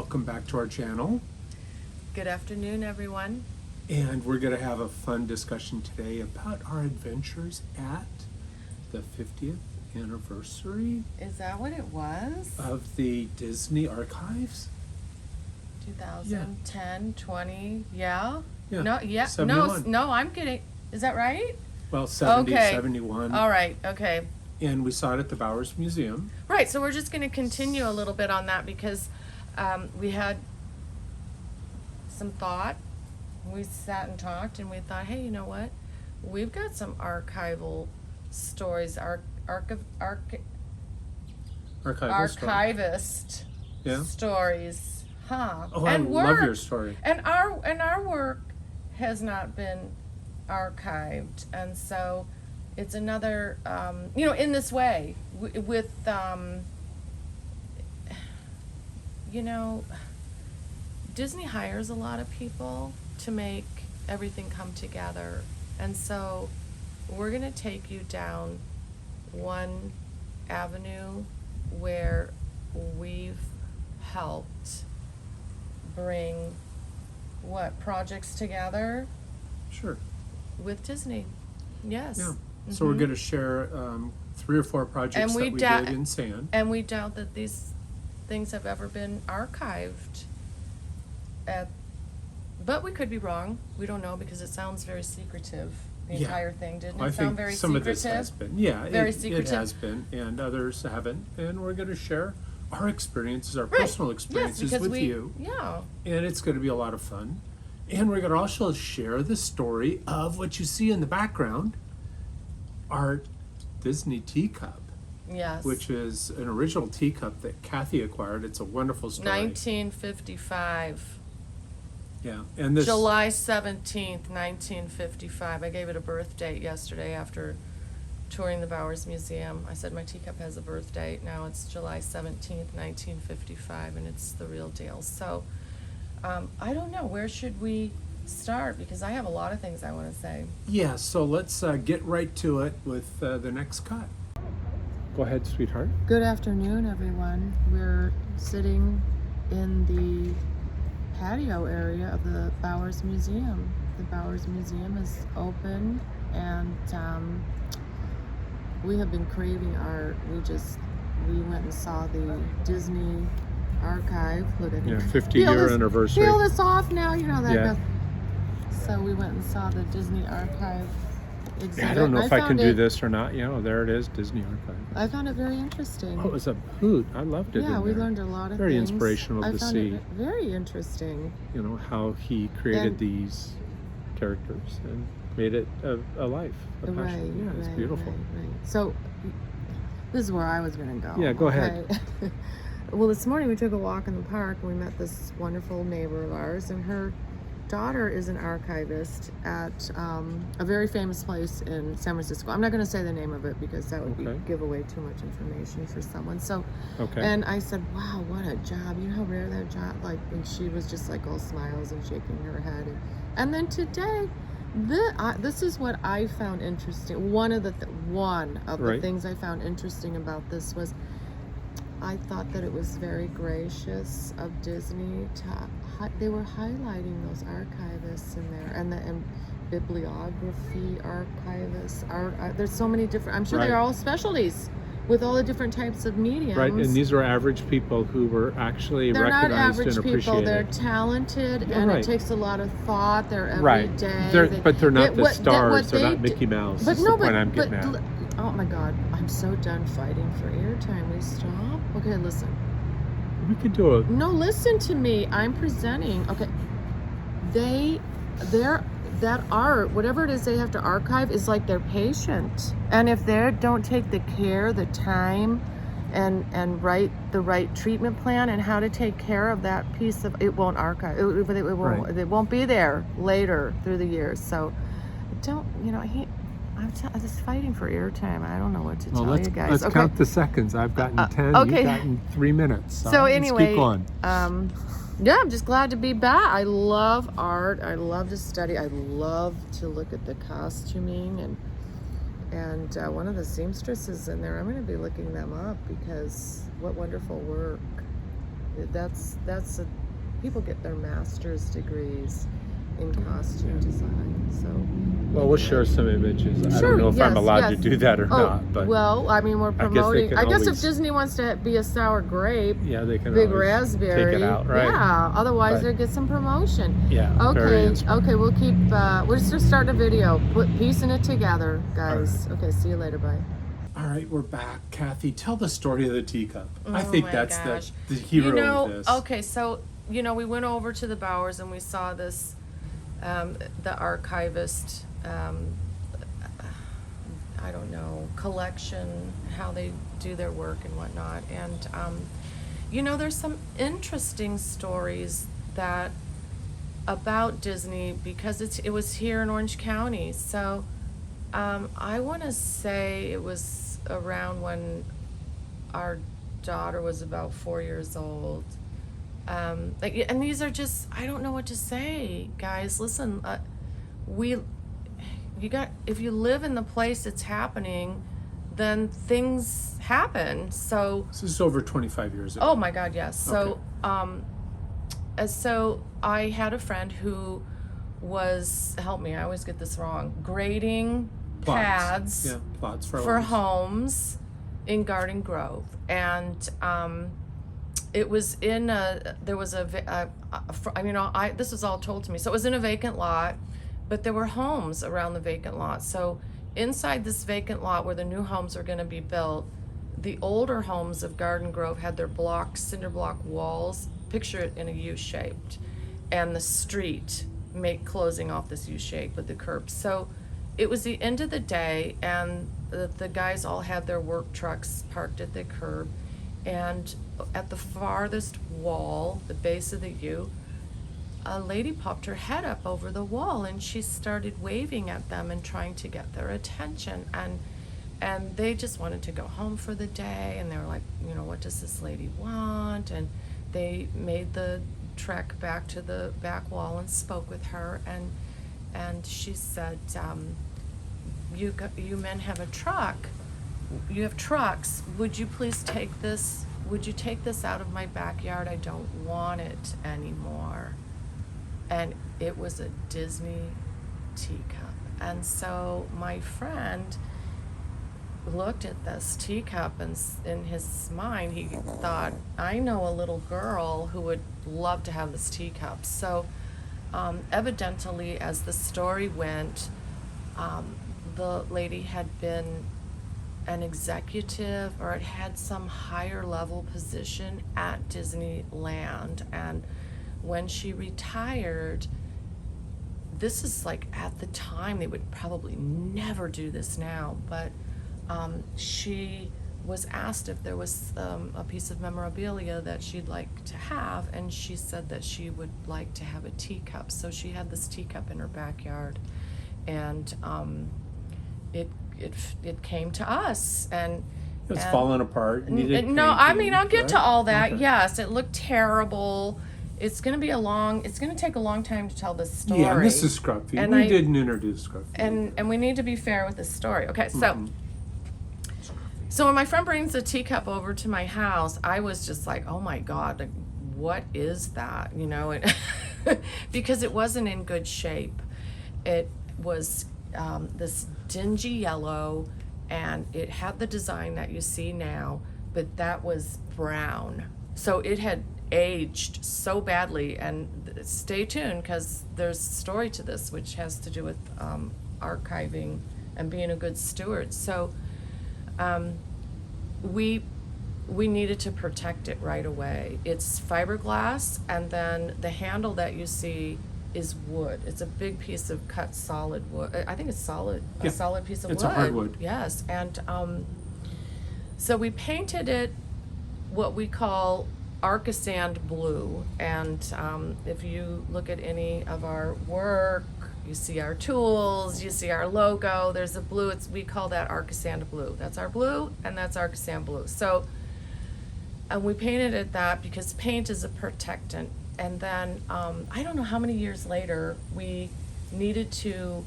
welcome back to our channel. Good afternoon, everyone. And we're going to have a fun discussion today about our adventures at the 50th anniversary Is that what it was? of the Disney Archives. 2010, 20, yeah? Yeah, No, yeah, 71. no, I'm getting, is that right? Well, 70, Okay. 71. All right, okay. And we saw it at the Bowers Museum. Right, so we're just going to continue a little bit on that because we had some thought. We sat and talked and we thought, hey, you know what? We've got some archival stories, Archival story. archivist Yeah. stories, huh? Oh, and I love your story. And our work has not been archived, and so it's another, in this way, with, Disney hires a lot of people to make everything come together, and so we're gonna take you down one avenue where we've helped bring projects together Sure. with Disney. Yes. Yeah. So we're going to share 3 or 4 projects that we did in sand. And we doubt that these things have ever been archived but we could be wrong. We don't know because it sounds very secretive. The entire thing, didn't it sound very some secretive? of this has been. Yeah, very it secretive. has been, and others haven't. And we're going to share our experiences, our Right. personal experiences yes, with because you. Yeah. And it's going to be a lot of fun. And we're going to also share the story of what you see in the background, our Disney teacup, Yes. which is an original teacup that Kathy acquired. It's a wonderful story. 1955. Yeah, and this July 17th, 1955. I gave it a birth date yesterday after touring the Bowers Museum. I said my teacup has a birth date. Now it's July 17th, 1955, and it's the real deal. So I don't know. Where should we start? Because I have a lot of things I want to say. Yeah, so let's get right to it with the next cut. Go ahead, sweetheart. Good afternoon, everyone. We're sitting in the patio area of the Bowers Museum. The Bowers Museum is open, and we have been craving art. We went and saw the Disney archive. Look at Yeah, it. 50-year anniversary. Peel this off now, that. Yeah. So we went and saw the Disney archive exhibit. Yeah, I don't know if I can found do it- this or not. There it is, Disney Archive. I found it very interesting. Oh, it was a hoot. I loved it. Yeah, in we there. learned a lot of Very things. inspirational I to found see. it very interesting. How he created And- these characters and made it a life, a passion. Right, Yeah, it's right, beautiful. Right. So this is where I was going to go. Yeah, go ahead. Okay? Well, this morning we took a walk in the park and we met this wonderful neighbor of ours, and her daughter is an archivist at a very famous place in San Francisco. I'm not going to say the name of it because that would give away too much information for someone. So, and I said, wow, what a job. You know how rare that job, and she was just like all smiles and shaking her head. And then today, this is what I found interesting. One of the things I found interesting about this was I thought that it was very gracious of Disney they were highlighting those archivists in there, and bibliography archivists. There's so many different. I'm sure they're all specialties with all the different types of mediums. Right, and these are average people who were actually they're recognized not average and people. appreciated. They're talented, and it takes a lot of thought. They're every day. But they're not the stars. They're not Mickey Mouse. But That's no, the point I'm getting at. Oh my God, I'm so done fighting for airtime. We stop. Okay, listen. We could do it. No, listen to me. I'm presenting. Okay. That art, whatever it is they have to archive, is like their patient. And if they don't take the care, the time, and write the right treatment plan and how to take care of that piece of it, won't archive. It won't be there later through the years. So, I'm just fighting for airtime. I don't know what to tell you guys. Let's count the seconds. I've gotten 10. Okay. You've gotten 3 minutes. So anyway, let's keep going. I'm just glad to be back. I love art. I love to study. I love to look at the costuming and one of the seamstresses in there. I'm going to be looking them up because what wonderful work that's a people get their master's degrees in costume design. So Well, we'll share some images. I Sure, don't know if I'm yes, allowed yes. to do that or not, but well, I mean, we're I guess they promoting. can I guess if always- Disney wants to be a sour grape, yeah, they can big always raspberry, take it out, right? yeah. Otherwise, But- they get some promotion. Yeah, very Okay, inspiring. okay. We'll keep. We're just starting a video, piecing it together, guys. Okay, see you later. Bye. All right, we're back. Kathy, tell the story of the teacup. I Oh think my that's gosh. the hero of this. Okay, so we went over to the Bowers and we saw this, the archivist, I don't know, collection, how they do their work and whatnot. And, there's some interesting stories that about Disney because it was here in Orange County. So I want to say it was around when our daughter was about 4 years old. And these are just, I don't know what to say, guys. Listen, if you live in the place it's happening, then things happen. So This is over 25 years ago. oh my God, yes. So Okay. so I had a friend who was, help me, I always get this wrong, grading Plots. pads Yeah, plots for for homes. homes in Garden Grove. And it was in there was this was all told to me. So it was in a vacant lot, but there were homes around the vacant lot. So inside this vacant lot where the new homes are going to be built, the older homes of Garden Grove had their cinder block walls, picture it in a U-shaped, and the street closing off this U-shape with the curbs. So it was the end of the day, and the guys all had their work trucks parked at the curb, and at the farthest wall, the base of the U, a lady popped her head up over the wall, and she started waving at them and trying to get their attention, and they just wanted to go home for the day, and they were like, what does this lady want? And they made the trek back to the back wall and spoke with her, and she said, you men have a truck. You have trucks. Would you please take this? Would you take this out of my backyard? I don't want it anymore. And it was a Disney teacup. And so my friend looked at this teacup, and in his mind he thought, I know a little girl who would love to have this teacup. So evidently, as the story went, the lady had been an executive or it had some higher level position at Disneyland, and when she retired, this is like at the time, they would probably never do this now, but she was asked if there was a piece of memorabilia that she'd like to have, and she said that she would like to have a teacup. So she had this teacup in her backyard, and it came to us, and It's fallen apart. Needed no, I mean, painting, I'll get right? to all that. Okay. Yes, it looked terrible. It's going to take a long time to tell this story. Yeah, and this is Scruffy. And We I- didn't introduce Scruffy. and we need to be fair with this story. Okay, so Mhm. so when my friend brings the teacup over to my house, I was just like, oh my God, like, what is that? And because it wasn't in good shape. It was this dingy yellow, and it had the design that you see now, but that was brown. So it had aged so badly, and stay tuned because there's a story to this which has to do with archiving and being a good steward. So we needed to protect it right away. It's fiberglass, and then the handle that you see is wood. It's a big piece of cut solid wood. I think it's solid, Yeah, a solid piece of it's wood. a hardwood. Yes, and so we painted it what we call Arcasand blue, and if you look at any of our work, you see our tools, you see our logo, there's a blue, we call that Arcasand blue. That's our blue, and that's Arcasand blue. So, and we painted it that because paint is a protectant. And then, I don't know how many years later, we needed to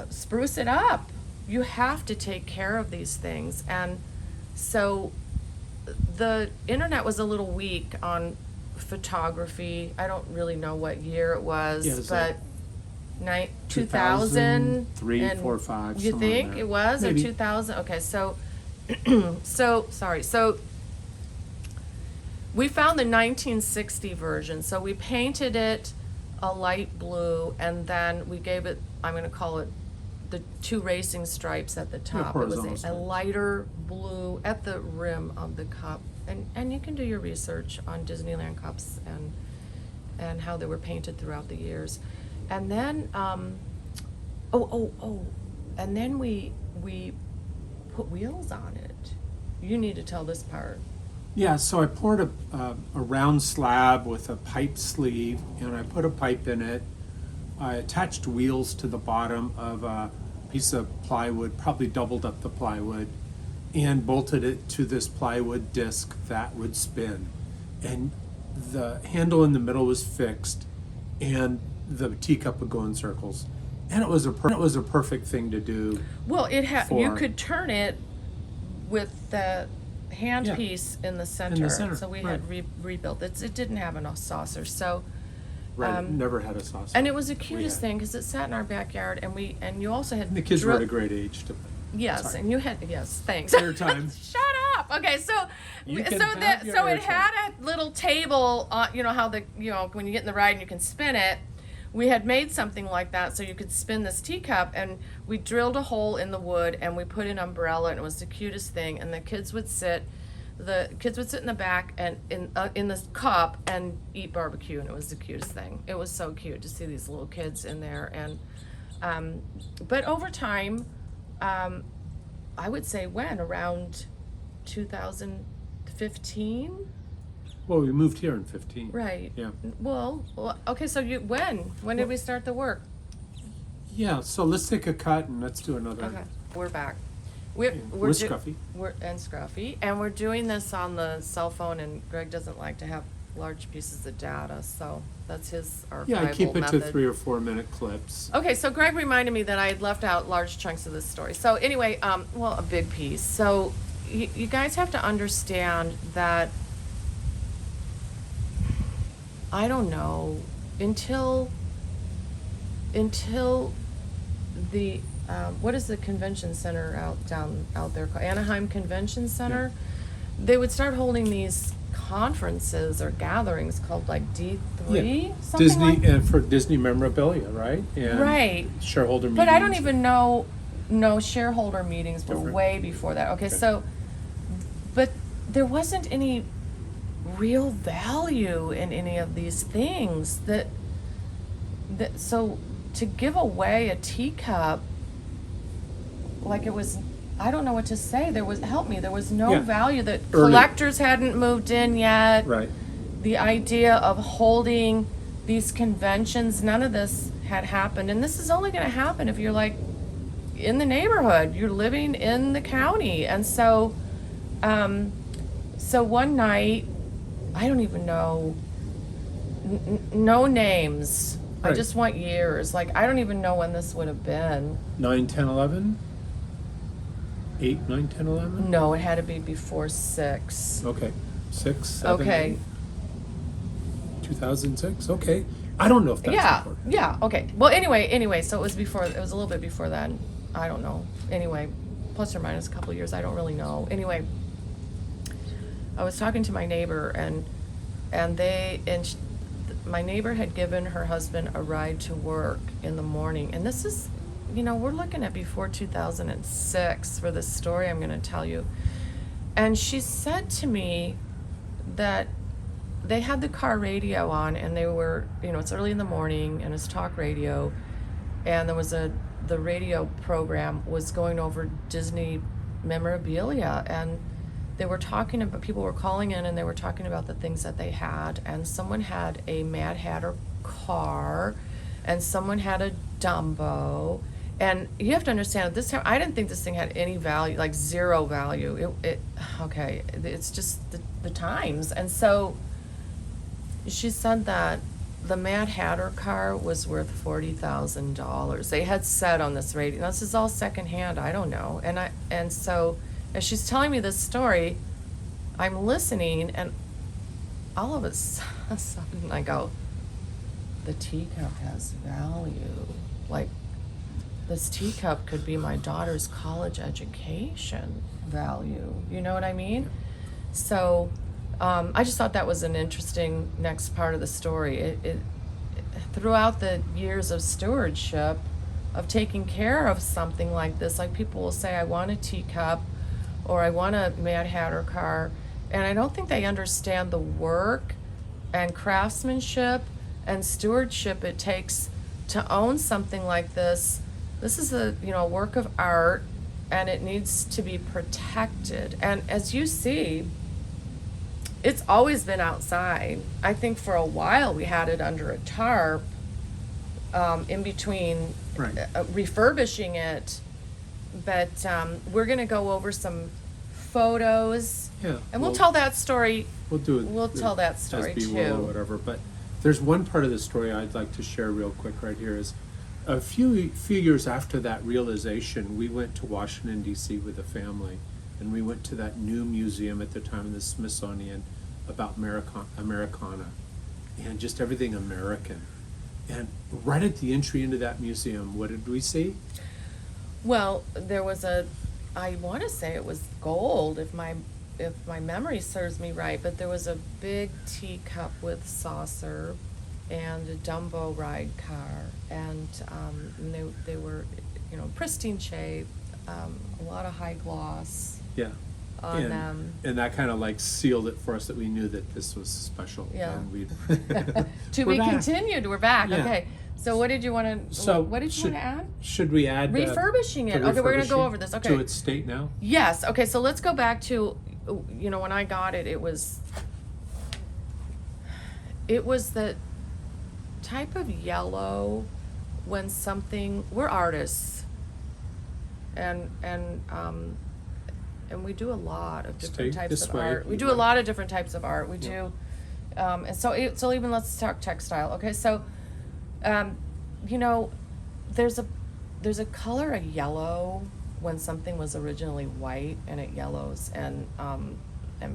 spruce it up. You have to take care of these things. And so the internet was a little weak on photography. I don't really know what year it was, Yeah, it was like 2000, 2003, and 4, 5. you somewhere in think there. it was Maybe. or 2000? Okay, so so we found the 1960 version. So we painted it a light blue, and then we gave it, I'm going to call it the 2 racing stripes at the top. It was horizontal a stripes. lighter blue at the rim of the cup. And you can do your research on Disneyland cups and how they were painted throughout the years. And then, and then we put wheels on it. You need to tell this part. Yeah, so I poured a round slab with a pipe sleeve, and I put a pipe in it. I attached wheels to the bottom of a piece of plywood, probably doubled up the plywood, and bolted it to this plywood disc that would spin. And the handle in the middle was fixed, and the teacup would go in circles. And it was a perfect thing to do. Well, you for- could turn it with the handpiece in the center. So we had rebuilt it. It didn't have a saucer, so. Right, it never had a saucer. And it was the cutest had- thing because it sat in our backyard, and you also had And the kids were at a great age to. Yes, Sorry. and you had thanks. Airtime. Shut up. Okay, so You can so have your it airtime. had a little table. You know how when you get in the ride and you can spin it. We had made something like that so you could spin this teacup, and we drilled a hole in the wood and we put an umbrella, and it was the cutest thing. And the kids would sit in the back and in this cup and eat barbecue, and it was the cutest thing. It was so cute to see these little kids in there, and but over time. I would say around 2015? Well, we moved here in 15. Right. Yeah. Well, okay, so when did we start the work? Yeah, so let's take a cut and let's do another. Okay, we're back. We're Scruffy. And Scruffy, and we're doing this on the cell phone, and Greg doesn't like to have large pieces of data, so that's his archival Yeah, I keep it method. to 3 or 4 minute clips. Okay, so Greg reminded me that I had left out large chunks of this story. So anyway, a big piece. So you guys have to understand that, I don't know, until the, what is the convention center out there called? Anaheim Convention Center? They would start holding these conferences or gatherings called like D3, something Disney like and for Disney memorabilia, right? And Right. Shareholder meetings. But I don't even know, shareholder meetings were Different. way before that. Okay, Okay. so, but there wasn't any real value in any of these things so to give away a teacup, like it was, I don't know what to say. There was no Yeah. value that Early. collectors hadn't moved in yet. Right. The idea of holding these conventions, none of this had happened. And this is only going to happen if you're like in the neighborhood, you're living in the county. And so, so one night, I don't even know, no names. I Right. just want years. Like, I don't even know when this would have been. 9, 10, 11? 8, 9, 10, 11? No, it had to be before 6. Okay. 6, 7, Okay. 8, 2006? Okay. I don't know if that's important. Yeah, okay. Well, anyway, so it was a little bit before that. I don't know. Anyway, plus or minus a couple of years, I don't really know. Anyway, I was talking to my neighbor, and my neighbor had given her husband a ride to work in the morning. And this is, we're looking at before 2006 for this story I'm going to tell you. And she said to me that they had the car radio on, and they were, it's early in the morning, and it's talk radio, and there was the radio program was going over Disney memorabilia, and they were talking about, people were calling in, and they were talking about the things that they had, and someone had a Mad Hatter car, and someone had a Dumbo, and you have to understand, at this time, I didn't think this thing had any value, like zero value. It's just the times. And so she said that the Mad Hatter car was worth $40,000. They had said on this radio. Now, this is all secondhand. I don't know. And so, as she's telling me this story, I'm listening, and all of a sudden I go, the teacup has value. Like, this teacup could be my daughter's college education value. You know what I mean? So I just thought that was an interesting next part of the story. It throughout the years of stewardship, of taking care of something like this, like people will say, I want a teacup or I want a Mad Hatter car. And I don't think they understand the work and craftsmanship and stewardship it takes to own something like this. This is a work of art, and it needs to be protected. And as you see, it's always been outside. I think for a while we had it under a tarp, in between Right. refurbishing it. But we're going to go over some photos, Yeah. and we'll tell that story. We'll do it. We'll tell that story as B-roll or too. whatever. But there's one part of the story I'd like to share real quick right here. Is a few years after that realization, we went to Washington D.C. with a family, and we went to that new museum at the time in the Smithsonian about Americana, and just everything American. And right at the entry into that museum, what did we see? Well, there was I want to say it was gold, if my memory serves me right, but there was a big teacup with saucer and a Dumbo ride car, and they were, pristine shape, a lot of high gloss Yeah. on them. And that kind of like sealed it for us that we knew that this was special. Yeah. And we To We're be back. continued. We're back. Yeah. Okay. So what did you want to? So what did you want to add? Should we add Refurbishing it. the Okay, we're gonna go refurbishing over this. Okay. to its state now? Yes. Okay. So let's go back to, when I got it, it was the type of yellow when something. We're artists, and we do a lot of different Stay types this of way, art. We you do a might- lot of different types of art. We Yeah. do, and so even let's talk textile. Okay, so, there's a color, a yellow, when something was originally white and it yellows, and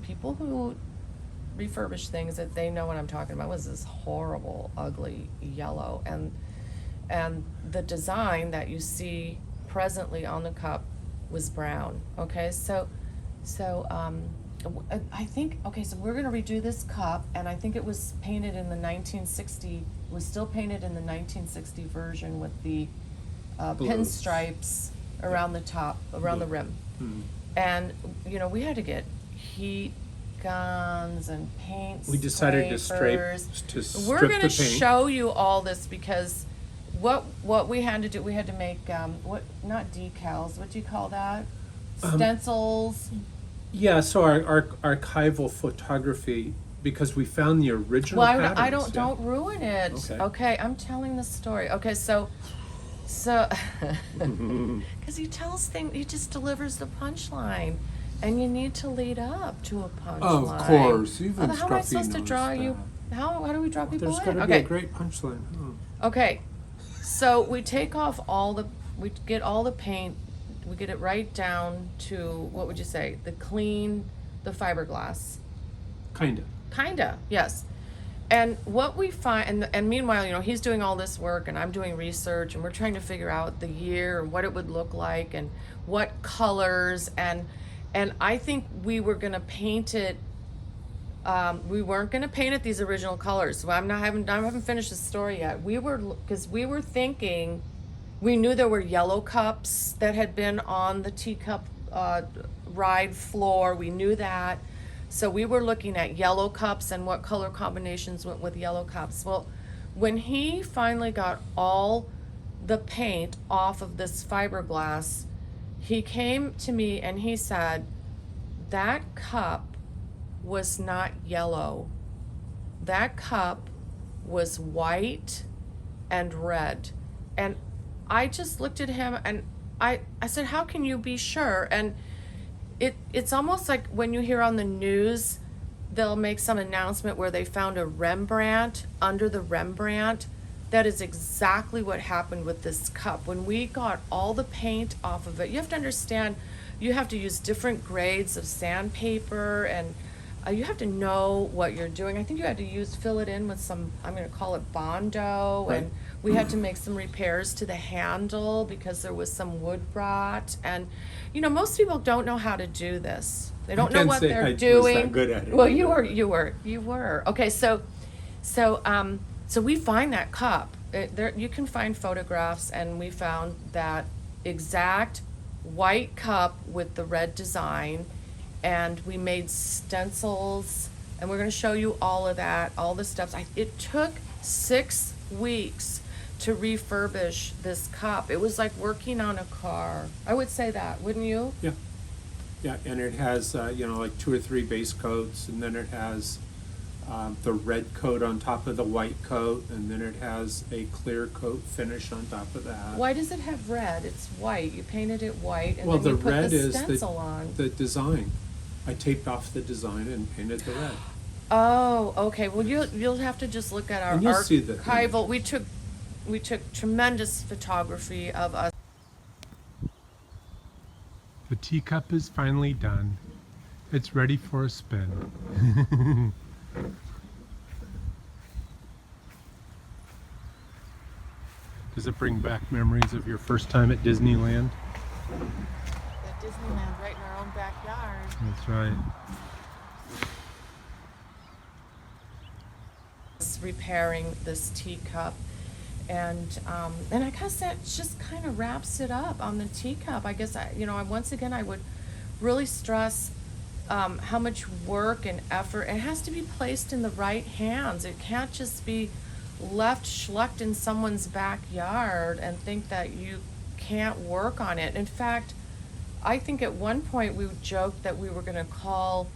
people who refurbish things, that they know what I'm talking about, was this horrible, ugly yellow, and the design that you see presently on the cup was brown. Okay, so I think, okay, so we're gonna redo this cup, and I think it was painted in the 1960, was still painted in the 1960 version with the Blues. pinstripes around the top, around the Blue. rim. Mhm. And, we had to get heat guns and paint We decided to scrapers. strip We're going the to paint. show you all this because what we had to do, we had to make, not decals, what do you call that? Stencils. Yeah, so our archival photography, because we found the original Well, patterns. I yeah. don't ruin it. Okay. Okay, I'm telling the story. Okay, so, because he tells things, he just delivers the punchline, and you need to lead up to a punchline. Of course, even How am I Scruffy supposed to knows draw you? that. How do we draw people There's in? got to be Okay. a great punchline. Okay, so we take off we get all the paint, we get it right down to, what would you say, the fiberglass. Kinda, yes. And what we find, and meanwhile, he's doing all this work, and I'm doing research, and we're trying to figure out the year and what it would look like, and what colors, and I think we were gonna paint it. We weren't gonna paint it these original colors. So I haven't finished the story yet. Because we were thinking, we knew there were yellow cups that had been on the teacup ride floor. We knew that. So we were looking at yellow cups and what color combinations went with yellow cups. Well, when he finally got all the paint off of this fiberglass, he came to me and he said, that cup was not yellow. That cup was white and red. And I just looked at him and I said, how can you be sure? And it's almost like when you hear on the news, they'll make some announcement where they found a Rembrandt under the Rembrandt. That is exactly what happened with this cup. When we got all the paint off of it, you have to understand, you have to use different grades of sandpaper and you have to know what you're doing. I think you had to fill it in with some, I'm going to call it Bondo, Right. and we had to make some repairs to the handle because there was some wood rot. And, most people don't know how to do this. They don't know can't what say they're I was doing. that good at it. Well, you were. Okay, so we find that cup. You can find photographs, and we found that exact white cup with the red design, and we made stencils, and we're going to show you all of that, all the steps. It took 6 weeks to refurbish this cup. It was like working on a car. I would say that, wouldn't you? Yeah. Yeah, and it has, like 2 or 3 base coats, and then it has the red coat on top of the white coat, and then it has a clear coat finish on top of that. Why does it have red? It's white. You painted it white, and Well, then you the put red the is stencil on. the design. I taped off the design and painted the red. Oh, okay. Well, you'll have to just look at our And you'll see the archival. We took tremendous photography of us. The teacup is finally done. It's ready for a spin. Does it bring back memories of your first time at Disneyland? At Disneyland, right in our own backyard. That's right. Repairing this teacup, and I guess that just kind of wraps it up on the teacup. I guess once again I would really stress how much work and effort. It has to be placed in the right hands. It can't just be left schlucked in someone's backyard and think that you can't work on it. In fact, I think at one point we joked that we were going to call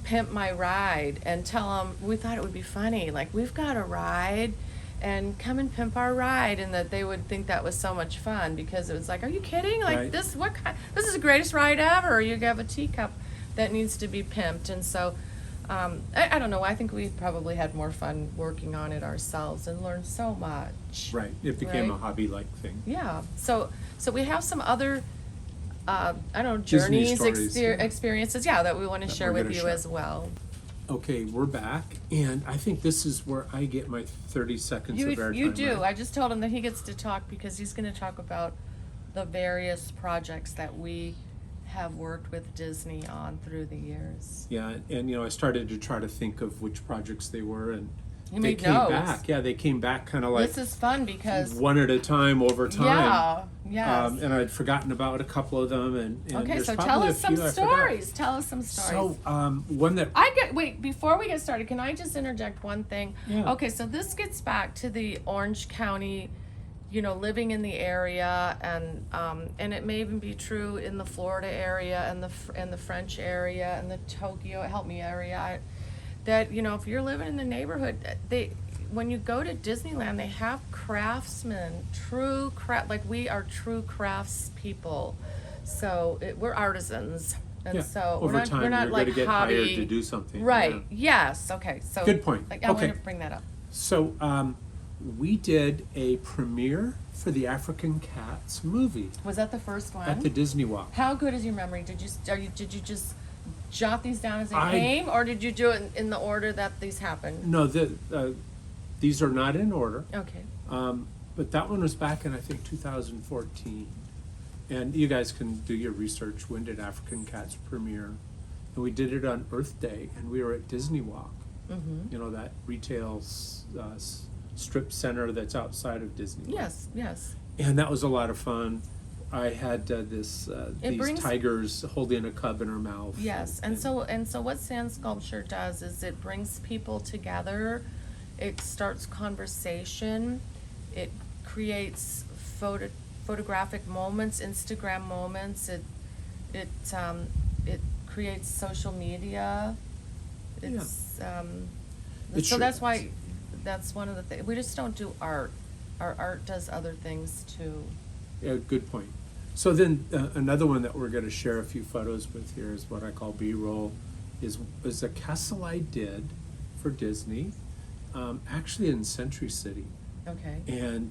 Pimp My Ride and tell them, we thought it would be funny, like, we've got a ride and come and pimp our ride, and that they would think that was so much fun, because it was like, are you kidding? Like, Right. this is the greatest ride ever. You have a teacup that needs to be pimped. And so I don't know, I think we probably had more fun working on it ourselves and learned so much. Right. It became Right. a hobby-like thing. Yeah. So we have some other I don't know, Disney journeys, stories, yeah. experiences, that we want to That share we're with gonna you share. as well. Okay, we're back, and I think this is where I get my 30 seconds of airtime. You do. right? I just told him that he gets to talk because he's going to talk about the various projects that we have worked with Disney on through the years. Yeah, and I started to try to think of which projects they were, and You they made came notes. back. Yeah, they came back kind of like This is fun because one at a time over time. yeah, yes. And I'd forgotten about a couple of them, and Okay, there's so probably tell a us some few I forgot. stories. Tell us some stories. So one that Wait, before we get started, can I just interject one thing? Yeah. Okay, so this gets back to the Orange County, living in the area, and it may even be true in the Florida area and the French area and the Tokyo, help me, area. That, if you're living in the neighborhood, when you go to Disneyland, they have craftsmen, like we are true crafts people. So we're artisans. And yeah, so over time we're not you're like going to get hobby. hired to do something. Right. Yeah. Yes. Okay. So Good point. I Okay. want to bring that up. So we did a premiere for the African Cats movie Was that the first one? at the Disney Walk. How good is your memory? Did you just jot these down as they I- came, or did you do it in the order that these happened? No, these are not in order. Okay. But that one was back in, I think, 2014. And you guys can do your research. When did African Cats premiere? And we did it on Earth Day, and we were at Disney Walk. Mm-hmm. That retail strip center that's outside of Disney. Yes. Yes. And that was a lot of fun. I had these brings- tigers holding a cub in her mouth. Yes, and so what sand sculpture does is it brings people together. It starts conversation. It creates photographic moments, Instagram moments. It creates social media. It's It so sure that's does. why that's one of the things. We just don't do art. Our art does other things too. Yeah, good point. So then another one that we're going to share a few photos with here is what I call B-roll, is a castle I did for Disney, actually in Century City. Okay. And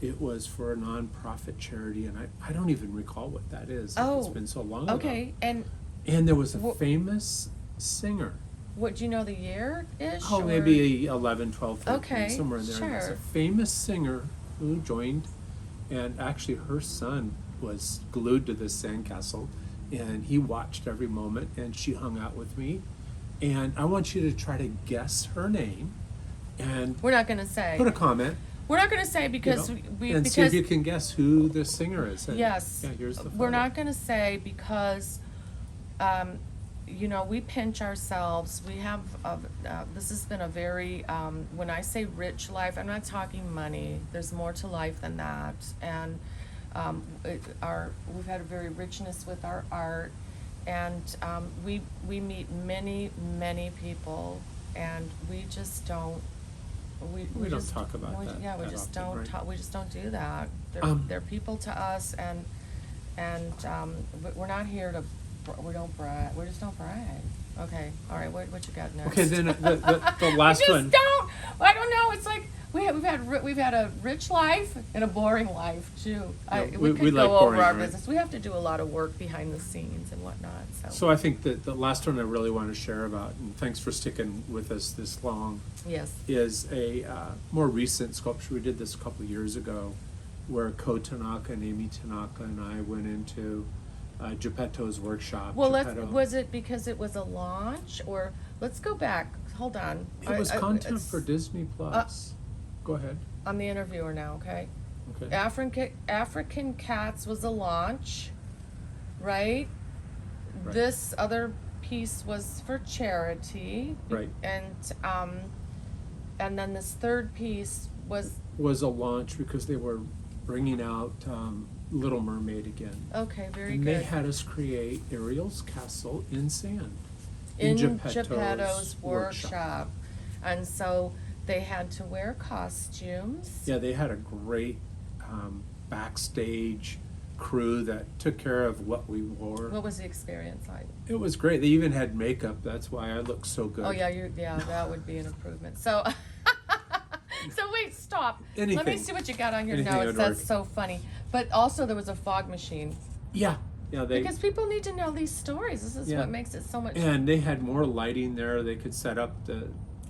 it was for a nonprofit charity, and I don't even recall what that is. Oh, It's been so long ago. Okay, and And there was a Wh- famous singer What, do you know the year-ish? Oh, or- maybe 11, 12, 13, Okay, somewhere in there. And there's sure. a famous singer who joined, and actually her son was glued to this sandcastle, and he watched every moment, and she hung out with me. And I want you to try to guess her name, and We're not going to say. put a comment. We're not going to say You because know, we and see if because you can guess who the singer is. And, yes, yeah, here's the we're photo. not going to say because, you know, we pinch ourselves. We have this has been a very when I say rich life, I'm not talking money. There's more to life than that, and we've had a very richness with our art, and we meet many people, and we just don't. We We don't just, talk about that Yeah, we that just often, don't right? talk. We just don't do that. They're people to us, and we're not here to. We don't brag. We just don't brag. Okay, all right. What you got next? Okay, then the last we just one. don't. I don't know. It's like we've had a rich life and a boring life too. We could we like go over boring, our right? business. We have to do a lot of work behind the scenes and whatnot. So I think that the last one I really want to share about, and thanks for sticking with us this long, Yes. is a more recent sculpture. We did this a couple of years ago, where Ko Tanaka and Amy Tanaka and I went into Geppetto's workshop. Well, Geppetto. was it because it was a launch, or let's go back? Hold on. It was content it's- for Disney Plus. Go ahead. I'm the interviewer now. Okay. Okay. African Cats was a launch, right? Right. This other piece was for charity, Right. and then this third piece was Was a launch because they were bringing out Little Mermaid again. okay, very And good. they had us create Ariel's castle in sand. in Geppetto's workshop, and so they had to wear costumes. Yeah, they had a great backstage crew that took care of what we wore. What was the experience like? It was great. They even had makeup. That's why I looked so good. Oh yeah, that would be an improvement. So, so wait, stop. Let me Anything. see what you got on your Anything notes. would That's work. so funny. But also there was a fog machine Yeah, they because people need to know these stories. This is Yeah. what makes it so much. and they had more lighting there. They could set up the.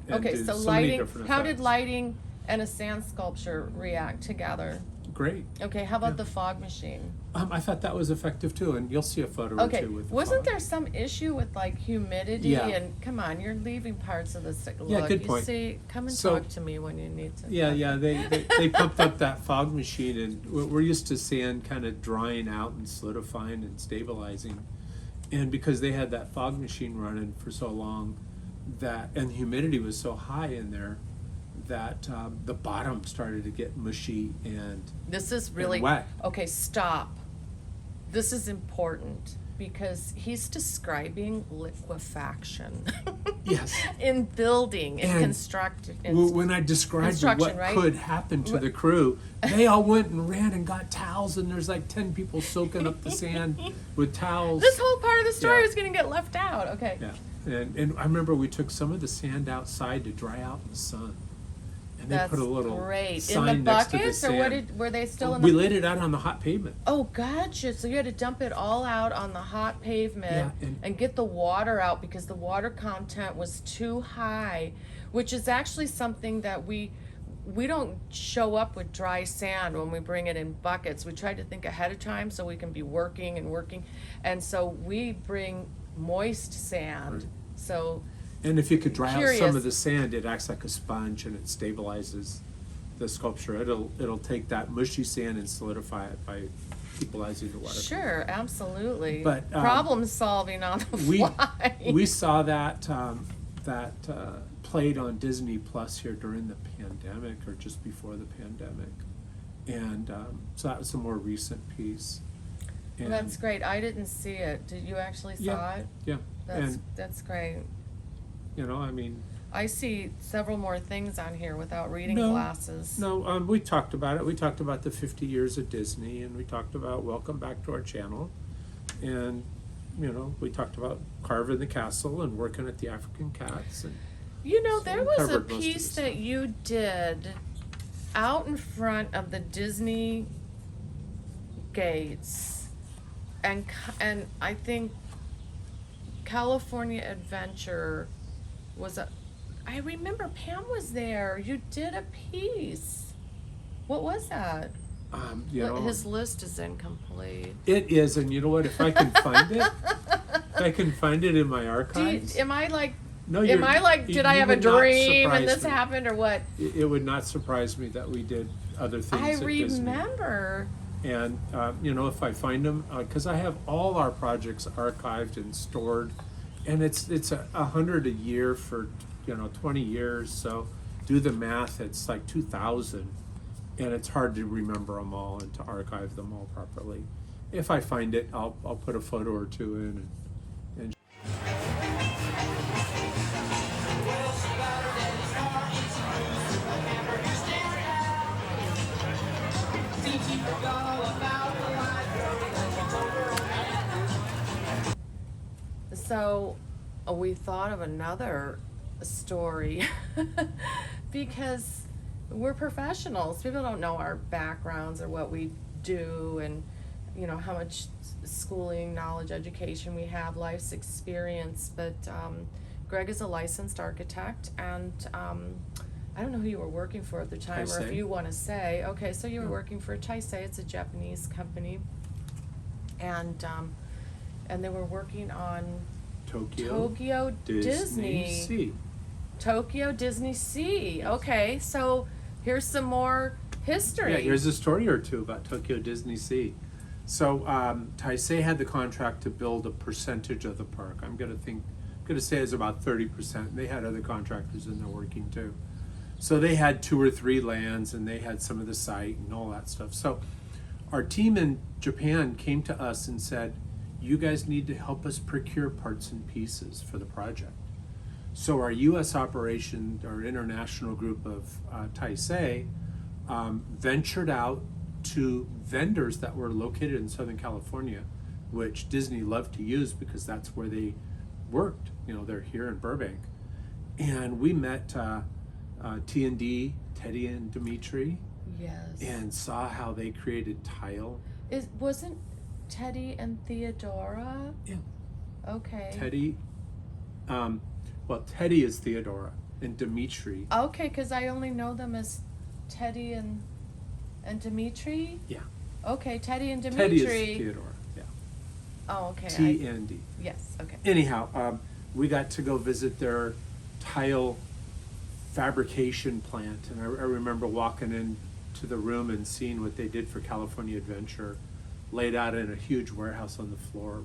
And Okay, do so many lighting. different How did effects. lighting and a sand sculpture react together? Great. Okay, how about Yeah. the fog machine? I thought that was effective too, and you'll see a photo or Okay, two with the wasn't fog. there some issue with like humidity Yeah. and come on, you're leaving parts of the look. Yeah, good You point. see, come and So- talk to me when you need to. Yeah, they pumped up that fog machine, and we're used to sand kind of drying out and solidifying and stabilizing. And because they had that fog machine running for so long, and the humidity was so high in there, that the bottom started to get mushy and This is really wet. okay. Stop. This is important because he's describing liquefaction. Yes. In building, in And construction. when I described construction, what right? could happen to the crew, they all went and ran and got towels, and there's like 10 people soaking up the sand with towels. This whole part of the story Yeah. is going to get left out. Okay. Yeah, and I remember we took some of the sand outside to dry out in the sun, and they That's put a little great. In sign the next to the buckets, or sand. were they still in We the? laid it out on the hot pavement. Oh, gotcha. So you had to dump it all out on the hot pavement Yeah, and- get the water out because the water content was too high, which is actually something that we don't show up with dry sand when we bring it in buckets. We try to think ahead of time so we can be working. And so we bring moist sand. Right. So And if you could dry out Curious. some of the sand, it acts like a sponge and it stabilizes the sculpture. It'll take that mushy sand and solidify it by equalizing the water. sure, absolutely. But, problem solving on the We fly. we saw that played on Disney Plus here during the pandemic or just before the pandemic, and so that was a more recent piece. And That's great. I didn't see it. Did you actually saw Yeah. it? yeah, and That's great. I mean, I see several more things on here without reading No, glasses. no, we talked about it. We talked about the 50 years of Disney, and we talked about welcome back to our channel, and we talked about carving the castle and working at the African cats, and You know, So there we was a covered most of piece the that stuff. you did out in front of the Disney gates, and I think California Adventure was a. I remember Pam was there. You did a piece. What was that? You know, His list is incomplete. it is, and you know what? If I can find it, if I can find it in my archives. Am I like? No, Am I like? Did I have a would not dream and surprise this me. happened, or what? It would not surprise me that we did other things I at Disney. remember. And you know, if I find them, because I have all our projects archived and stored, and it's 100 a year for 20 years. So do the math. It's like 2,000, and it's hard to remember them all and to archive them all properly. If I find it, I'll put a photo or two in. And So we thought of another story because we're professionals. People don't know our backgrounds or what we do and how much schooling, knowledge, education we have, life's experience. But Greg is a licensed architect, and I don't know who you were working for at the time, or if Taisei. you want to say. Okay, so you were working for Taisei. It's a Japanese company, and they were working on Tokyo Disney. Sea. Tokyo Disney Sea. Okay, so here's some more history. Yeah, here's a story or two about Tokyo Disney Sea. So Taisei had the contract to build a percentage of the park. I'm gonna say it's about 30%. They had other contractors in there working too. So they had 2 or 3 lands, and they had some of the site and all that stuff. So our team in Japan came to us and said, you guys need to help us procure parts and pieces for the project. So our U.S. operation, our international group of Taisei, ventured out to vendors that were located in Southern California, which Disney loved to use because that's where they worked. They're here in Burbank. And we met T&D, Teddy and Dimitri, Yes. and saw how they created tile. Wasn't Teddy and Theodora? Yeah. Okay. Teddy, Teddy is Theodora, and Dimitri. Okay, because I only know them as Teddy and Dimitri. Yeah. Okay, Teddy and Dimitri. Teddy is Theodora. Yeah. Oh, okay. T&D. Yes. Okay. Anyhow, we got to go visit their tile fabrication plant, and I remember walking into the room and seeing what they did for California Adventure, laid out in a huge warehouse on the floor,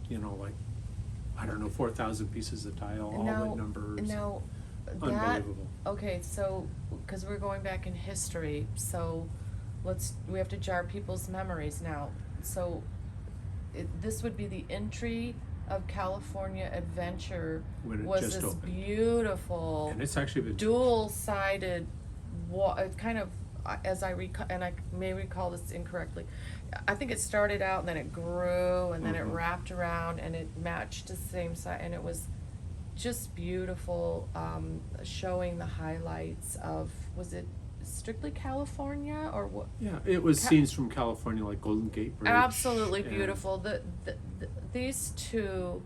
like, I don't know, 4,000 pieces of tile, all the numbers. Now, Unbelievable. Okay, so because we're going back in history, so we have to jar people's memories now. So this would be the entry of California Adventure. When it was just this opened. Beautiful, And it's actually been dual-sided kind of, as I recall, and I may recall this incorrectly, I think it started out and then it grew and then it wrapped around and it matched the same side, and it was just beautiful, showing the highlights of, was it strictly California or what? Yeah, it was scenes from California, like Golden Gate Bridge. Absolutely and beautiful. These two,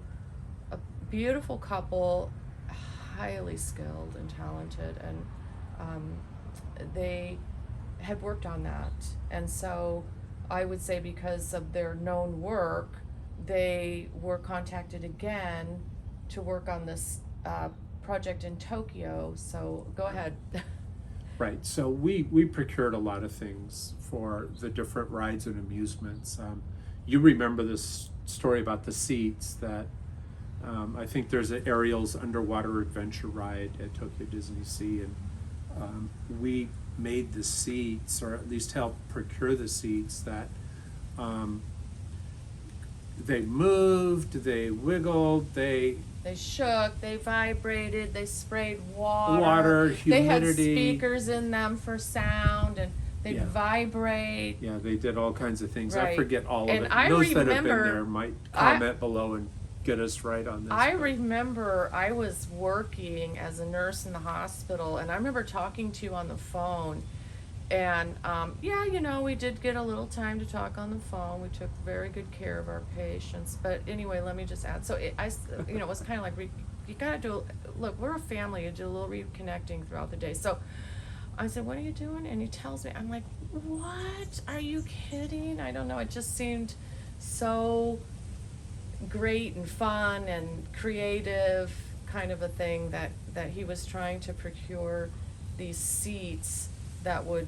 a beautiful couple, highly skilled and talented, and they had worked on that. And so I would say because of their known work, they were contacted again to work on this project in Tokyo. So go ahead. Right, so we procured a lot of things for the different rides and amusements. You remember this story about the seats that I think there's an Ariel's underwater adventure ride at Tokyo Disney Sea, and we made the seats, or at least helped procure the seats that they moved, they wiggled, they shook, they vibrated, they sprayed water, humidity. They had speakers in them for sound, and they'd Yeah. vibrate. Yeah, they did all kinds of things. I Right. forget all And of it. I Those that have been remember- there might comment below and get us right on this. I but- remember I was working as a nurse in the hospital, and I remember talking to you on the phone. And we did get a little time to talk on the phone. We took very good care of our patients. But anyway, let me just add. So it was kind of like you gotta do, look, we're a family, you do a little reconnecting throughout the day. So I said, what are you doing? And he tells me, I'm like, what? Are you kidding? I don't know. It just seemed so great and fun and creative kind of a thing that he was trying to procure these seats that would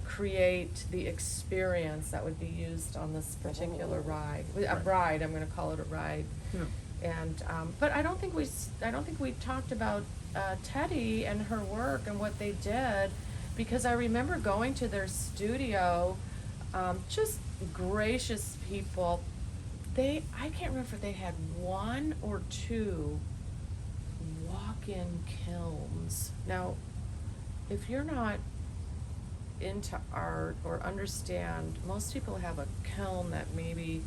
create the experience that would be used on this particular ride. A ride, I'm going to call it a ride. Yeah. And but I don't think we talked about Teddy and her work and what they did, because I remember going to their studio, just gracious people. I can't remember if they had one or two walk-in kilns. Now, if you're not into art or understand, most people have a kiln that maybe,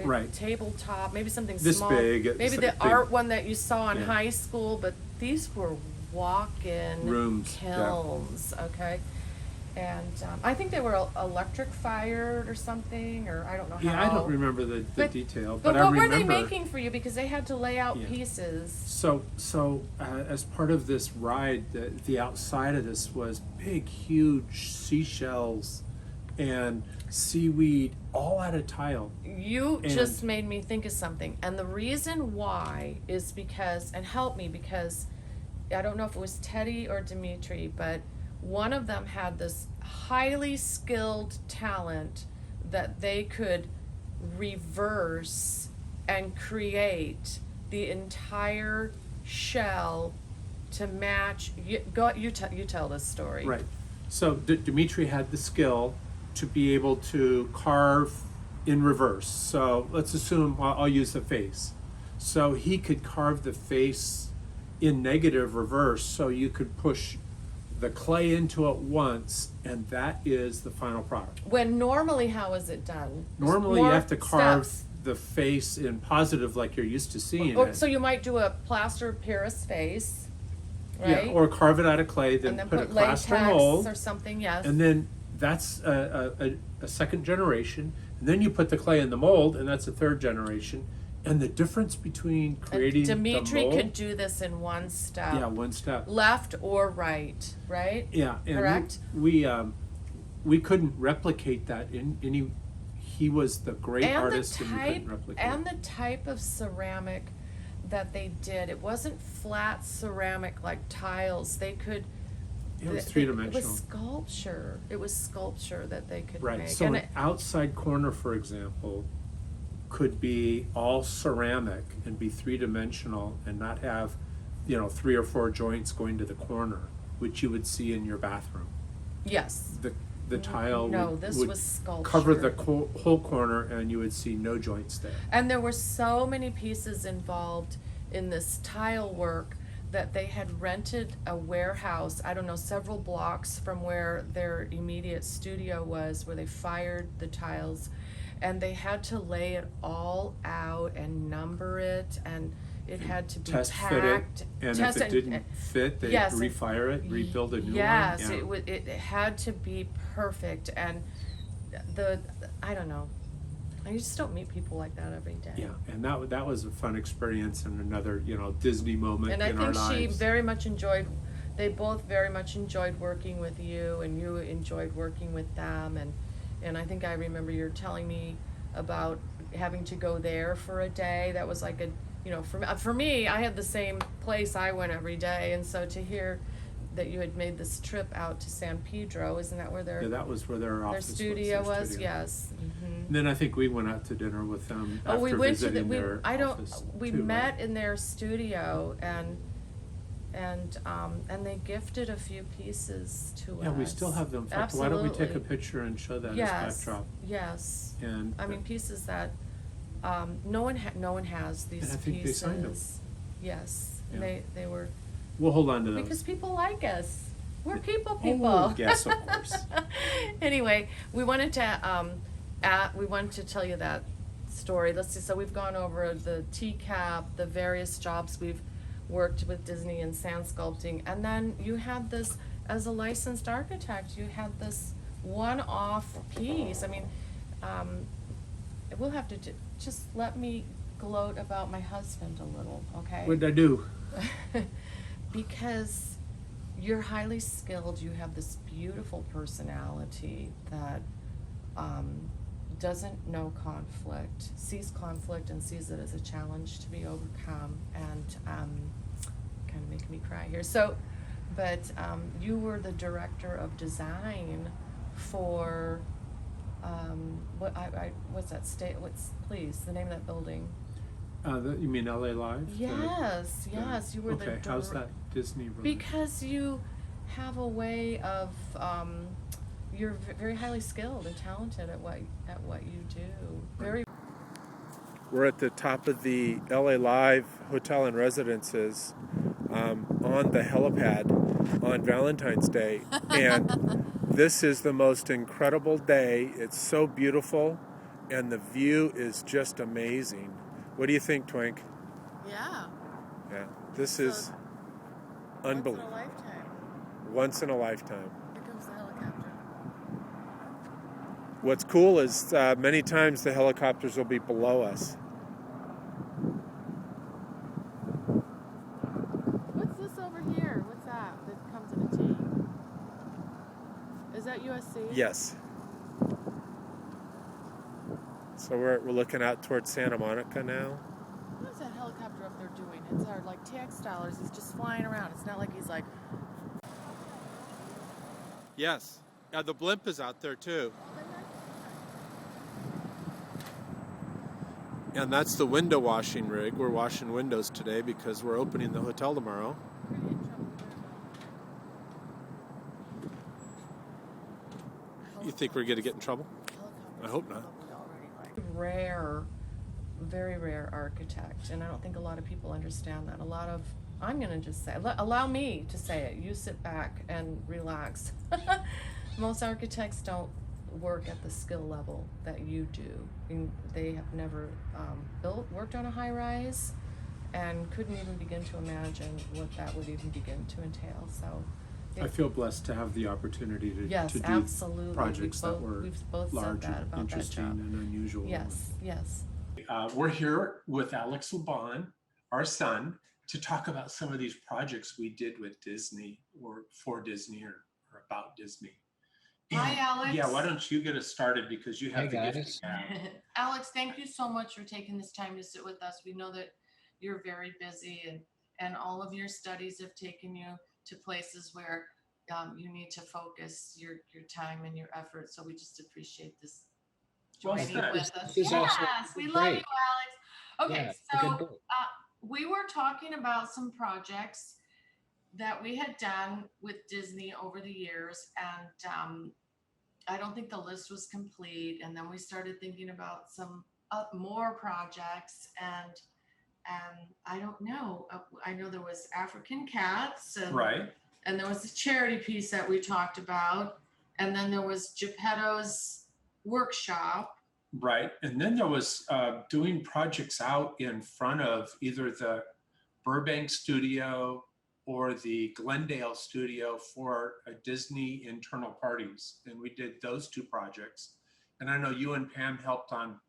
Right. tabletop, maybe something This small. big, it's Maybe like the a big- art one that you saw in Yeah. high school, but these were walk-in Rooms, yeah. kilns, okay? And I think they were electric fired or something, or I don't know how. Yeah, I don't remember the But- detail, But but I what remember. were they making for you? Because they had to lay out Yeah. pieces. So as part of this ride, the outside of this was big, huge seashells and seaweed, all out of tile. You And- just made me think of something. And the reason why is because, and help me, because I don't know if it was Teddy or Dimitri, but one of them had this highly skilled talent that they could reverse and create the entire shell to match. You tell this story. Right. So Dimitri had the skill to be able to carve in reverse. So let's assume I'll use the face. So he could carve the face in negative reverse, so you could push the clay into it once, and that is the final product. When normally, how is it done? Normally, you More have to carve steps. the face in positive, like you're used to seeing Or, it. so you might do a plaster of Paris face, right? Yeah, or carve it out of clay, then and then put a put plaster latex mold, or something. Yes. and then that's a second generation. And then you put the clay in the mold, and that's a third generation. And the difference between creating Dimitri the mold, could do this in one step. yeah, one step. Left or right, right? Yeah, and Correct? we couldn't replicate that in any. He was the great And artist, the and we type couldn't replicate. and the type of ceramic that they did. It wasn't flat ceramic like tiles. They could. It was It three-dimensional. was sculpture. It was sculpture that they could Right. make. So And an outside corner, for example, could be all ceramic and be three-dimensional and not have, 3 or 4 joints going to the corner, which you would see in your bathroom. yes. The tile No, would, this would was sculpture. cover the whole corner, and you would see no joints there. And there were so many pieces involved in this tile work that they had rented a warehouse, I don't know, several blocks from where their immediate studio was, where they fired the tiles. And they had to lay it all out and number it, and it had to be Test fit it, packed. and Test if it didn't fit, they'd yes, refire it, rebuild a new yes, one. Yeah. it had to be perfect. And I don't know. I just don't meet people like that every day. Yeah, and that was a fun experience and another, Disney moment And I in our think she lives. very much enjoyed, they both very much enjoyed working with you, and you enjoyed working with them. And I think I remember you telling me about having to go there for a day. That was like for me, I had the same place I went every day. And so to hear that you had made this trip out to San Pedro, isn't that where Yeah, that was where their their office studio was. their was? studio. Yes. Mhm. And then I think we went out to dinner with them after We went to visiting their office we too, met right? in their studio, and they gifted a few pieces to us. Yeah, we still have them. In fact, why don't we take a Absolutely. picture and show that as Yes, backdrop? yes. And I mean, pieces that no one has these And I think they pieces. signed them. Yes, Yeah. they were, we'll hold on to those. because people like us. We're people. Oh, yes, of course. Anyway, we wanted to tell you that story. Let's see. So we've gone over the TCAP, the various jobs we've worked with Disney and sand sculpting, and then you had this, as a licensed architect, you had this one-off piece. I mean, we'll have to just let me gloat about my husband a little, okay? What did I do? Because you're highly skilled, you have this beautiful personality that doesn't know conflict, sees conflict and sees it as a challenge to be overcome, and kind of making me cry here. So, but you were the director of design for what's that state? What's please the name of that building? You mean LA Live? Yes, yes, you were okay, the how's that Disney related? because you have a way of you're very highly skilled and talented at what you do. Very. We're at the top of the LA Live Hotel and Residences on the helipad on Valentine's Day. And this is the most incredible day. It's so beautiful and the view is just amazing. What do you think, Twink? Yeah. Yeah, this is unbelievable. Once in a lifetime. Here comes the helicopter. What's cool is many times the helicopters will be below us. What's this over here? What's that comes in a T? Is that USC? Yes. So we're looking out towards Santa Monica now. What is that helicopter up there doing? It's our like tax dollars. He's just flying around. It's not like he's like. Yes. The blimp is out there too. And that's the window washing rig. We're washing windows today because we're opening the hotel tomorrow. You think we're going to get in trouble? I hope not. Very rare architect, and I don't think a lot of people understand that. I'm going to just say, allow me to say it. You sit back and relax. Most architects don't work at the skill level that you do. And they have never worked on a high rise and couldn't even begin to imagine what that would even begin to entail. So I feel blessed to have the opportunity to do absolutely. projects that were large and interesting and unusual. Yes. We're here with Alex Laban, our son, to talk about some of these projects we did with Disney or for Disney or about Disney. Hi, Alex. Yeah, why don't you get us started because you have the guys. gift of gab. Alex, thank you so much for taking this time to sit with us. We know that you're very busy and all of your studies have taken you to places where you need to focus your time and your effort. So we just appreciate this joining with us. This is Yes, also we love you, great. Alex. Okay, Yeah, it's a good so book. we were talking about some projects that we had done with Disney over the years, and I don't think the list was complete. And then we started thinking about some more projects, and I don't know. I know there was African cats, and, Right. and there was the charity piece that we talked about, and then there was Geppetto's workshop. Right. And then there was doing projects out in front of either the Burbank studio or the Glendale studio for a Disney internal parties. And we did those two projects. And I know you and Pam helped on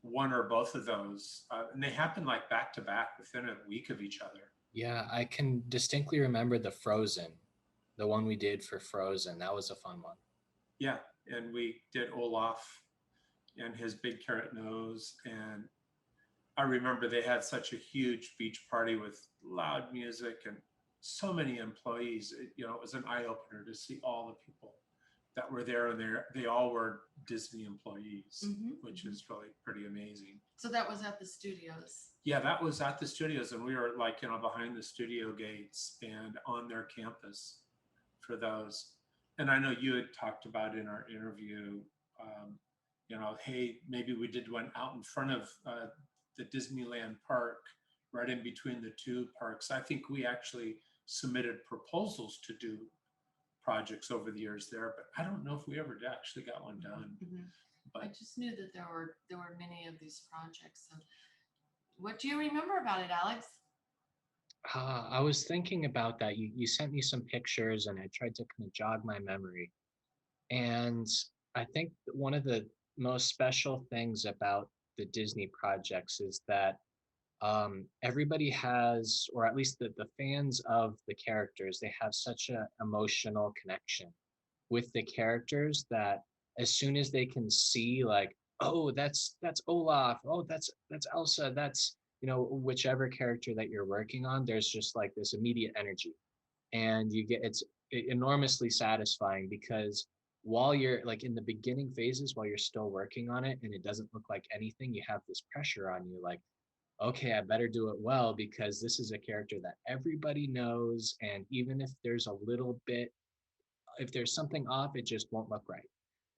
one or both of those. And they happened like back to back within a week of each other. Yeah, I can distinctly remember the Frozen, the one we did for Frozen. That was a fun one. Yeah. And we did Olaf and his big carrot nose. And I remember they had such a huge beach party with loud music and so many employees. It was an eye opener to see all the people that were there, and they all were Disney employees, which is really pretty amazing. So that was at the studios. Yeah, that was at the studios, and we were like, behind the studio gates and on their campus for those. And I know you had talked about in our interview, hey, maybe we did one out in front of the Disneyland park, right in between the two parks. I think we actually submitted proposals to do projects over the years there, but I don't know if we ever actually got one done. But I just knew that there were many of these projects. And what do you remember about it, Alex? I was thinking about that. You sent me some pictures and I tried to kind of jog my memory. And I think one of the most special things about the Disney projects is that everybody has, or at least the fans of the characters, they have such a emotional connection with the characters that as soon as they can see like, oh, that's Olaf, oh, that's Elsa, that's, whichever character that you're working on, there's just like this immediate energy. And you get, it's enormously satisfying because while you're like in the beginning phases, while you're still working on it and it doesn't look like anything, you have this pressure on you like, okay, I better do it well because this is a character that everybody knows. And even if there's a little bit, if there's something off, it just won't look right.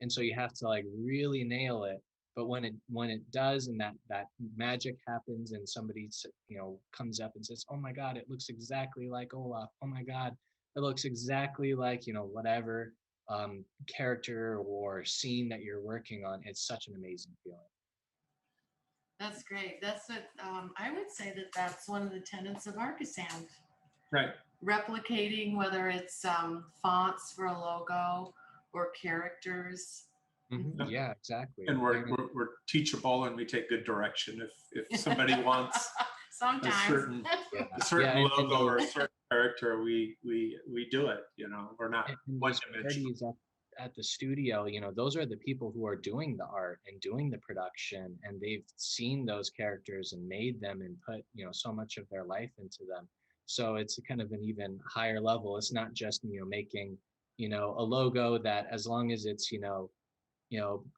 And so you have to like really nail it. But when it does, and that magic happens, and somebody comes up and says, "Oh my God, it looks exactly like Olaf. Oh my God, it looks exactly like whatever character or scene that you're working on." It's such an amazing feeling. That's great. That's what I would say that that's one of the tenets of Arcasand. Right. Replicating, whether it's fonts for a logo or characters. Mhm. Yeah, exactly. And we're teachable, and we take good direction. If somebody wants a Sometimes. certain Yeah. a certain Yeah, logo or a certain character, we do it. We're not and one those dimensional. parties at the studio, those are the people who are doing the art and doing the production, and they've seen those characters and made them and put so much of their life into them. So it's a kind of an even higher level. It's not just making a logo that, as long as it's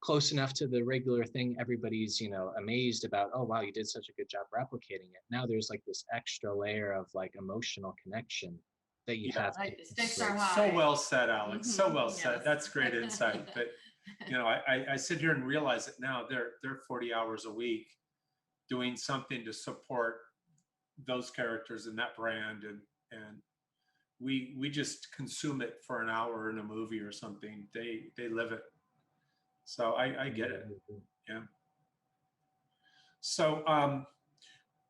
close enough to the regular thing, everybody's amazed about, oh wow, you did such a good job replicating it. Now there's like this extra layer of like emotional connection that you Yeah. have to Right, stakes are integrate. high. So well said, Alex. So well Yes. said. That's great insight. But I sit here and realize that now they're 40 hours a week doing something to support those characters and that brand, and we just consume it for an hour in a movie or something. They live it. So I get it. Yeah. So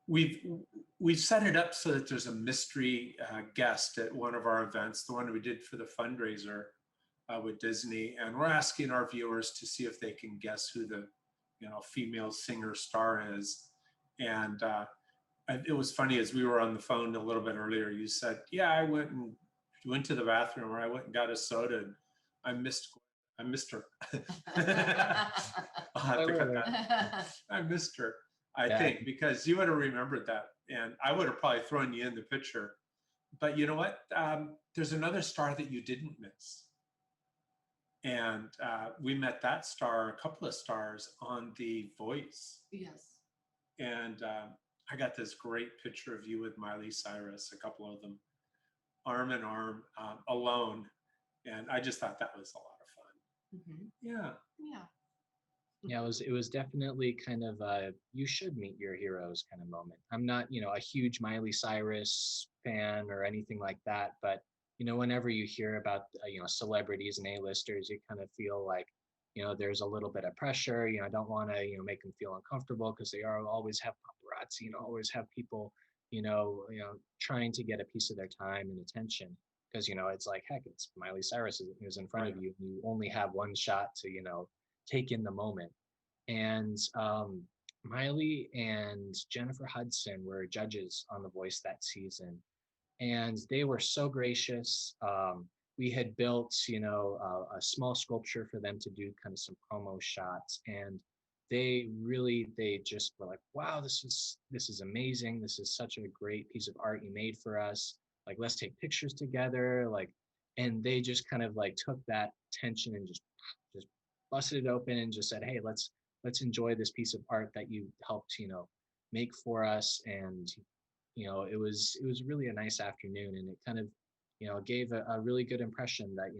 we've set it up so that there's a mystery guest at one of our events, the one we did for the fundraiser with Disney, and we're asking our viewers to see if they can guess who the female singer star is. And it was funny, as we were on the phone a little bit earlier, you said, "Yeah, I went to the bathroom, or I went and got a soda, and I missed her." I'll have to cut that. I missed her. I think, because you would have remembered that, and I would have probably thrown you in the picture. But you know what? There's another star that you didn't miss, and we met that star, a couple of stars, on The Voice. Yes. And I got this great picture of you with Miley Cyrus, a couple of them, arm in arm, alone, and I just thought that was a lot of fun. Mm-hmm. Yeah. Yeah. Yeah, it was definitely kind of a you should meet your heroes kind of moment. I'm not, a huge Miley Cyrus fan or anything like that, but whenever you hear about celebrities and A-listers, you kind of feel like there's a little bit of pressure. I don't want to make them feel uncomfortable because they are always have paparazzi, always have people trying to get a piece of their time and attention, because it's like, heck, it's Miley Cyrus who's in front of you. You only have one shot to take in the moment. And Miley and Jennifer Hudson were judges on The Voice that season, and they were so gracious. We had built, a small sculpture for them to do kind of some promo shots, and they just were like, "Wow, this is amazing. This is such a great piece of art you made for us. Like, let's take pictures together." Like, and they just kind of like took that tension and just busted it open and just said, "Hey, let's enjoy this piece of art that you helped, make for us." And it was really a nice afternoon, and it kind of gave a really good impression that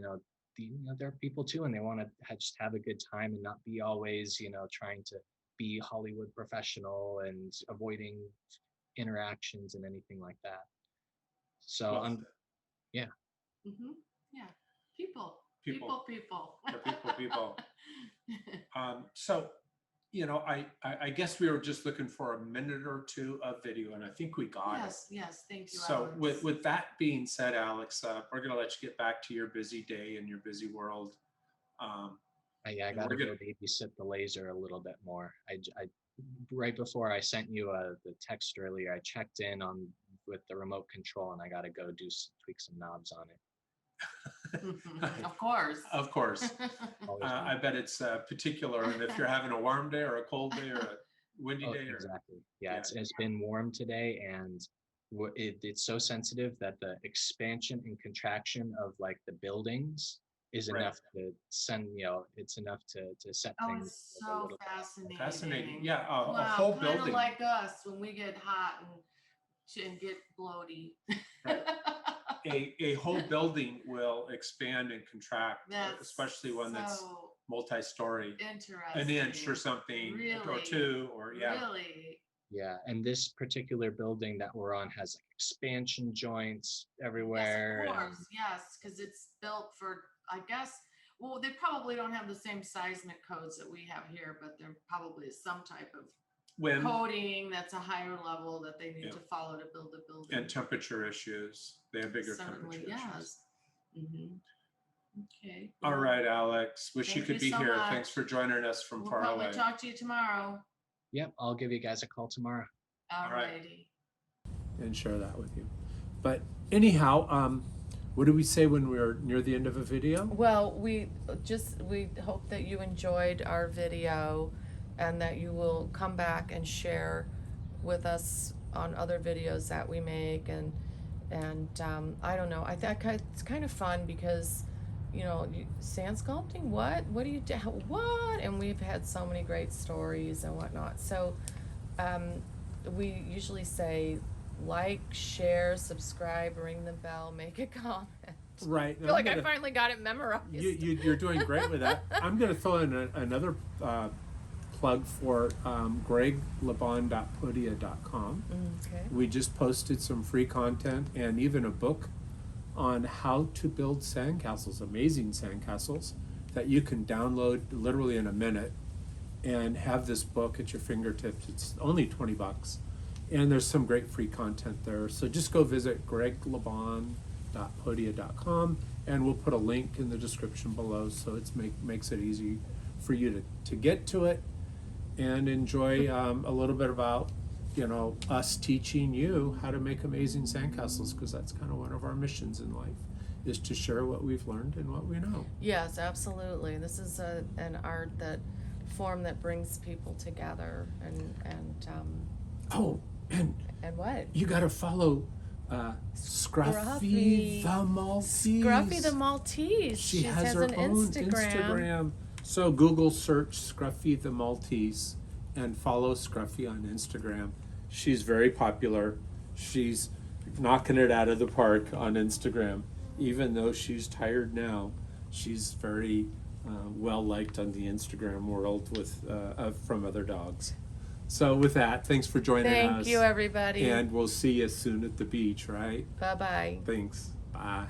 there are people too, and they want to just have a good time and not be always trying to be Hollywood professional and avoiding interactions and anything like that. So Well, yeah. Mm-hmm. Yeah. People. People. People. People. So, I guess we were just looking for a minute or two of video, and I think we got it. Yes. Thank you. So Alex. with that being said, Alex, we're going to let you get back to your busy day and your busy world. I And gotta we're go gonna, babysit the laser a little bit more. Right before I sent you the text earlier, I checked in on with the remote control, and I gotta go tweak some knobs on it. Of course. of course. Always I bet it's particular, and if you're having a warm day or a cold day or a windy Oh, day, or exactly. Yeah, yeah, it's been warm today, and it's so sensitive that the expansion and contraction of like the buildings is right. enough to send, it's enough to set Oh, things it's a so little bit off. Fascinating. fascinating. Yeah, a Wow, whole kind of building. like us when we get hot and get bloaty. Right. A whole building will expand and contract, That's especially one that's so multi-story, interesting. an inch or something, or Really, two, or yeah. really. Yeah, and this particular building that we're on has like expansion joints Yes, everywhere, of and course. Yes, because it's built for, I guess, well, they probably don't have the same seismic codes that we have here, but there probably is some type of Wind coding that's a higher level that they need Yeah. to follow to build a building. and temperature issues. They have bigger Certainly, temperature issues. yes. Mm-hmm. Okay. All well, right, Alex. Wish you thank could you be so here. much. Thanks for joining us from We'll far probably away. talk to you tomorrow. yep, I'll give you guys a call tomorrow. All right. righty. And share that with you. But anyhow, what do we say when we're near the end of a video? Well, we hope that you enjoyed our video and that you will come back and share with us on other videos that we make, and I don't know, I think it's kind of fun because sand sculpting, what do you do, what, and we've had so many great stories and whatnot. So we usually say like, share, subscribe, ring the bell, make a comment. Right. I feel like I finally got it memorized. You're doing great with that. I'm going to throw in another plug for greglebon.podia.com. Okay. We just posted some free content and even a book on how to build sandcastles, amazing sandcastles that you can download literally in a minute and have this book at your fingertips. It's only $20. And there's some great free content there. So just go visit greglebon.podia.com, and we'll put a link in the description below, so it makes it easy for you to get to it and enjoy a little bit about us teaching you how to make amazing sandcastles, because that's kind of one of our missions in life, is to share what we've learned and what we know. Yes, absolutely. This is an art form that brings people together, and Oh, and what? you got to follow Scruffy the Maltese. Scruffy the Maltese. She has has her an own Instagram. So Google search Scruffy the Maltese and follow Scruffy on Instagram. She's very popular. She's knocking it out of the park on Instagram. Even though she's tired now, she's very well liked on the Instagram world from other dogs. So with that, thanks for joining us. Thank you, everybody. And we'll see you soon at the beach, right? Bye-bye. Thanks. Bye.